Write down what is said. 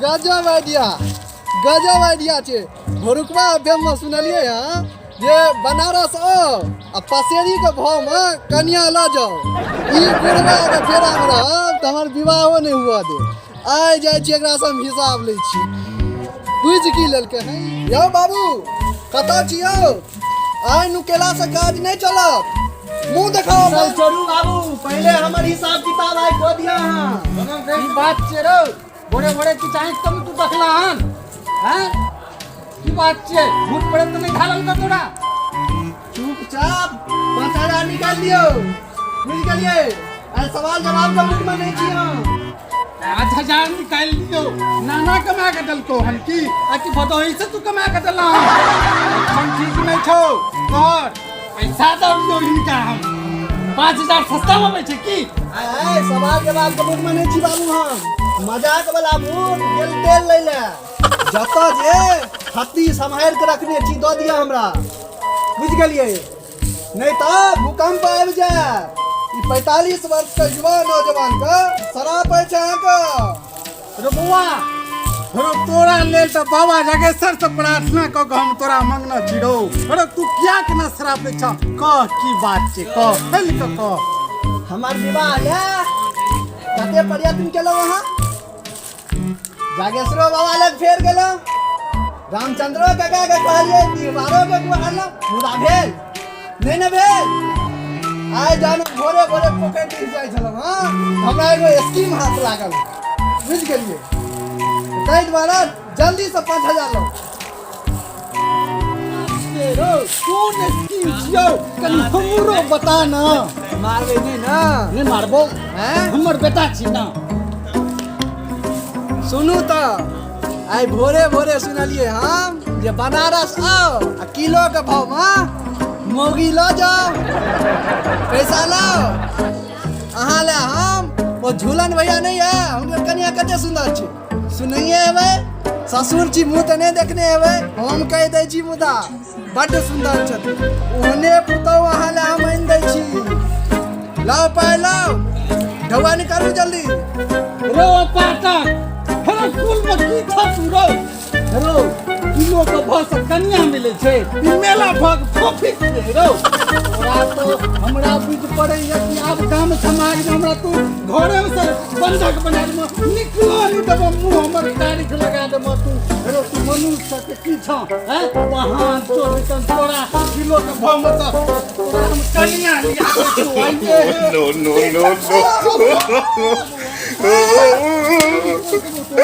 गजब आइडिया छे। भोरुकवा अभ्यम में सुनलिए हां जे बनारस आ पसेरी के भाव में कन्या ल जाओ। ई गुड़वा के फेरा में रहब त हमर विवाहो नहीं हुआ दे। आइ जाय छी एकरा से हम हिसाब लै छी। बुझ की लेलके हैं यौ बाबू कतऽ छी यौ? आइ नुकेला से काज नहीं चलत। मुंह देखाओ। चल छोड़ू बाबू, पहले हमर हिसाब किताब आइ को दिया हां। की बात छे रो? बड़े की चाहे तुम तू देखला हन हैं? की बात छे? झूठ पड़े तो नहीं खालम का तोरा। चुपचाप 5000 निकाल लियो। बुझ गेलिए? आ सवाल जवाब का मूड में नहीं छी हम। 8000 निकाल लियो। नाना कमा के दलको हन की आकि भदोही से तू कमा के दला। हम ठीक नहीं छो कर पैसा दो इनका हम 5000 सस्ता में बेचे की। आय सवाल जवाब का मूड में नहीं छी बाबू हम। मजाक वाला मूड गेल तेल ले ले। जत जे हत्ती संभाल के रखने छी दो दिया हमरा। बुझ गेलिए? नहीं तो भूकंप आबि जाए। 45 वर्ष का युवा नौजवान का शराब है का। रुपवा तोरा लेल तो बाबा जगेश्वर से प्रार्थना क के हम तोरा मंगना छिड़ो। अरे तू क्या के न शराब पे छ कह की बात छे कह पहले कह। हमार विवाह है कते प्रयत्न केलो वहां। जागेश्वर बाबा लग फेर गेलो। रामचंद्र काका के कहलिए दीवारों पे कहला मुदा भेल नहीं न भेल। आइ जानो भोरे पोखर दिस जाय छलो हां। हमरा एगो स्कीम हाथ लागल। बुझ गेलिए? तै द्वारा जल्दी से 5000 लो। रो कौन स्कीम छियो कनी हमरो बता ना। मारबे नहीं ना? नहीं मारबो हैं? हमर बेटा छी ना। सुनू तो आई भोरे सुनलिए हम जे बनारस आओ आ किलो के भाव में मोगी लो जाओ। पैसा लाओ अहाँ ले हम वो झूलन भैया नहीं है हमके कन्या कते सुंदर छी। सुनइए हेबै ससुर छी मुंह तो नहीं देखने हेबै। हम कह दै छी मुदा बड्ड सुंदर छथि। ओहने पुतौ अहाँ ले हम आनि दै छी। लाओ पाइ लाओ ढौआ निकालू जल्दी। रो पाटा हर कुल में की था तू रो। रो किलो के भाव से कन्या मिले छे। ई मेला भाग फोफिक दे रो। ओरा तो हमरा बुझ पड़े ये कि अब काम समाज में हमरा तू घरे से बंधक बना दे निकलो नहीं तब मुंह हमर तारीख लगा दे तू। रो तू मनुष्य के की छ हैं वहां चोर के तोरा किलो के भाव में तो तोरा हम कन्या लिया तू आइए। No.